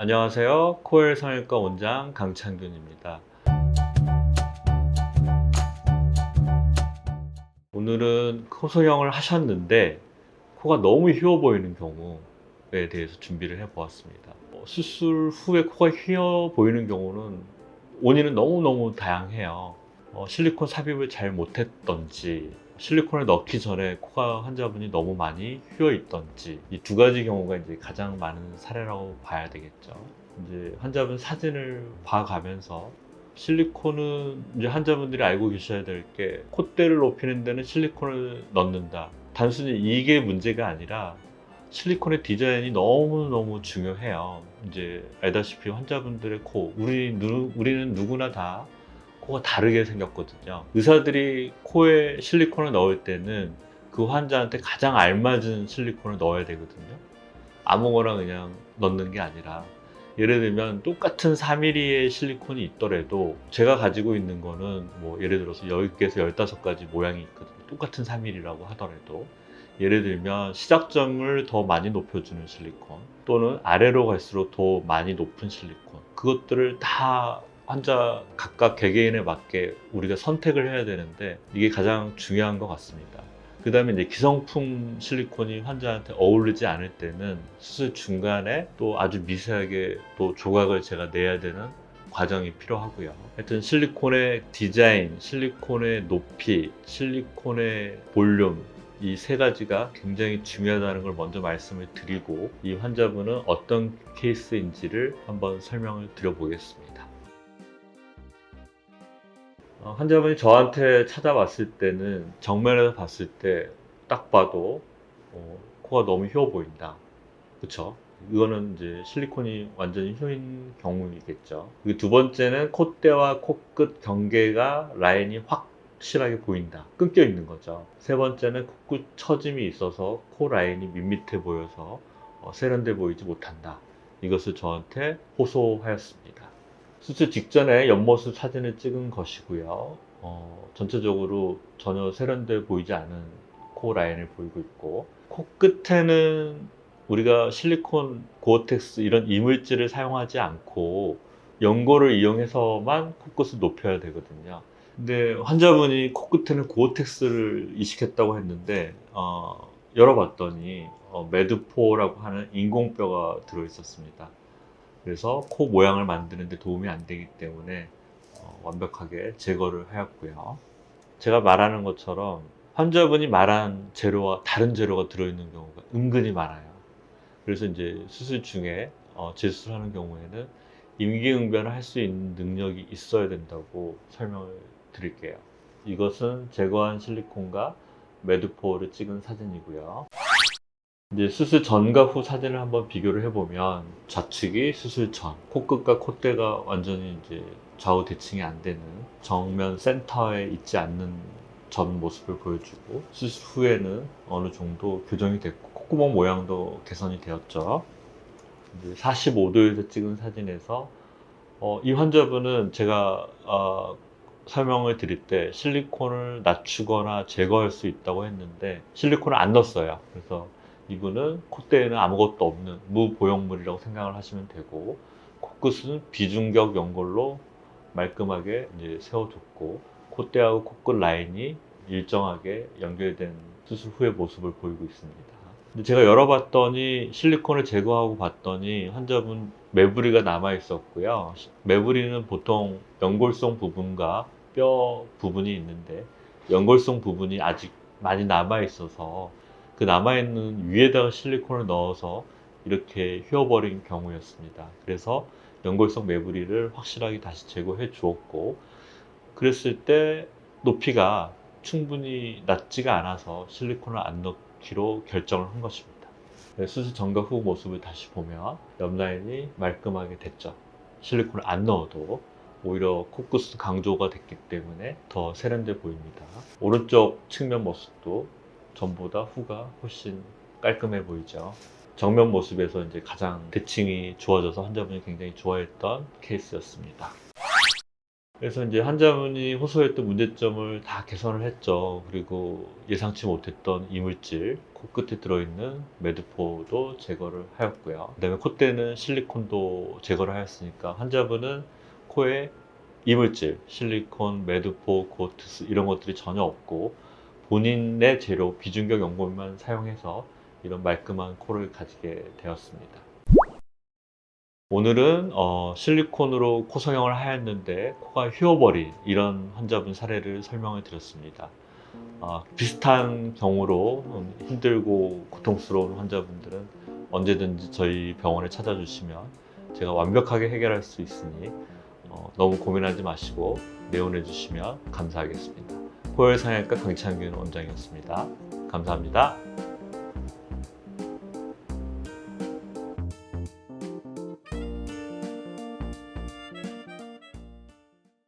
안녕하세요. 코엘 성형외과 원장 강창균입니다. 오늘은 코 성형을 하셨는데 코가 너무 휘어 보이는 경우에 대해서 준비를 해 보았습니다. 수술 후에 코가 휘어 보이는 경우는 원인은 너무너무 다양해요. 실리콘 삽입을 잘 못했던지, 실리콘을 넣기 전에 코가 환자분이 너무 많이 휘어 있던지, 이 두 가지 경우가 이제 가장 많은 사례라고 봐야 되겠죠. 이제 환자분 사진을 봐가면서 실리콘은 이제 환자분들이 알고 계셔야 될 게, 콧대를 높이는 데는 실리콘을 넣는다. 단순히 이게 문제가 아니라 실리콘의 디자인이 너무너무 중요해요. 이제 알다시피 환자분들의 코, 우리는 누구나 다 코가 다르게 생겼거든요. 의사들이 코에 실리콘을 넣을 때는 그 환자한테 가장 알맞은 실리콘을 넣어야 되거든요. 아무거나 그냥 넣는 게 아니라, 예를 들면 똑같은 4mm의 실리콘이 있더라도 제가 가지고 있는 거는 뭐 예를 들어서 10개에서 15가지 모양이 있거든요. 똑같은 4mm라고 하더라도 예를 들면 시작점을 더 많이 높여주는 실리콘, 또는 아래로 갈수록 더 많이 높은 실리콘, 그것들을 다 환자 각각 개개인에 맞게 우리가 선택을 해야 되는데, 이게 가장 중요한 것 같습니다. 그 다음에 이제 기성품 실리콘이 환자한테 어울리지 않을 때는 수술 중간에 또 아주 미세하게 또 조각을 제가 내야 되는 과정이 필요하고요. 하여튼 실리콘의 디자인, 실리콘의 높이, 실리콘의 볼륨, 이 세 가지가 굉장히 중요하다는 걸 먼저 말씀을 드리고, 이 환자분은 어떤 케이스인지를 한번 설명을 드려보겠습니다. 환자분이 저한테 찾아왔을 때는 정면에서 봤을 때 딱 봐도 코가 너무 휘어 보인다. 그쵸? 이거는 이제 실리콘이 완전히 휘인 경우이겠죠. 그리고 두 번째는 콧대와 코끝 경계가 라인이 확실하게 보인다. 끊겨 있는 거죠. 세 번째는 코끝 처짐이 있어서 코 라인이 밋밋해 보여서 세련돼 보이지 못한다. 이것을 저한테 호소하였습니다. 수술 직전에 옆모습 사진을 찍은 것이고요. 전체적으로 전혀 세련돼 보이지 않은 코 라인을 보이고 있고, 코끝에는 우리가 실리콘, 고어텍스 이런 이물질을 사용하지 않고 연고를 이용해서만 코끝을 높여야 되거든요. 근데 환자분이 코끝에는 고어텍스를 이식했다고 했는데, 열어봤더니 매드포라고 하는 인공뼈가 들어있었습니다. 그래서 코 모양을 만드는 데 도움이 안 되기 때문에 완벽하게 제거를 하였고요. 제가 말하는 것처럼 환자분이 말한 재료와 다른 재료가 들어있는 경우가 은근히 많아요. 그래서 이제 수술 중에 재수술하는 경우에는 임기응변을 할 수 있는 능력이 있어야 된다고 설명을 드릴게요. 이것은 제거한 실리콘과 매드포를 찍은 사진이고요. 이제 수술 전과 후 사진을 한번 비교를 해보면, 좌측이 수술 전, 코끝과 콧대가 완전히 이제 좌우 대칭이 안 되는, 정면 센터에 있지 않는 전 모습을 보여주고, 수술 후에는 어느 정도 교정이 됐고 콧구멍 모양도 개선이 되었죠. 이제 45도에서 찍은 사진에서 이 환자분은 제가 설명을 드릴 때 실리콘을 낮추거나 제거할 수 있다고 했는데 실리콘을 안 넣었어요. 그래서 이분은 콧대에는 아무것도 없는 무보형물이라고 생각을 하시면 되고, 코끝은 비중격 연골로 말끔하게 이제 세워줬고, 콧대하고 코끝 라인이 일정하게 연결된 수술 후의 모습을 보이고 있습니다. 근데 제가 열어봤더니 실리콘을 제거하고 봤더니 환자분 매부리가 남아 있었고요. 매부리는 보통 연골성 부분과 뼈 부분이 있는데, 연골성 부분이 아직 많이 남아 있어서 그 남아있는 위에다가 실리콘을 넣어서 이렇게 휘어버린 경우였습니다. 그래서 연골성 매부리를 확실하게 다시 제거해 주었고, 그랬을 때 높이가 충분히 낮지가 않아서 실리콘을 안 넣기로 결정을 한 것입니다. 수술 전과 후 모습을 다시 보면 옆라인이 말끔하게 됐죠. 실리콘을 안 넣어도 오히려 코끝은 강조가 됐기 때문에 더 세련돼 보입니다. 오른쪽 측면 모습도 전보다 후가 훨씬 깔끔해 보이죠. 정면 모습에서 이제 가장 대칭이 좋아져서 환자분이 굉장히 좋아했던 케이스였습니다. 그래서 이제 환자분이 호소했던 문제점을 다 개선을 했죠. 그리고 예상치 못했던 이물질, 코끝에 들어있는 매드포도 제거를 하였고요. 그다음에 콧대는 실리콘도 제거를 하였으니까 환자분은 코에 이물질, 실리콘, 매드포, 고트스 이런 것들이 전혀 없고 본인의 재료, 비중격 연고만 사용해서 이런 말끔한 코를 가지게 되었습니다. 오늘은 실리콘으로 코 성형을 하였는데 코가 휘어버린 이런 환자분 사례를 설명을 드렸습니다. 비슷한 경우로 힘들고 고통스러운 환자분들은 언제든지 저희 병원에 찾아주시면 제가 완벽하게 해결할 수 있으니 너무 고민하지 마시고 내원해 주시면 감사하겠습니다. 코열성형외과 강창균 원장이었습니다. 감사합니다.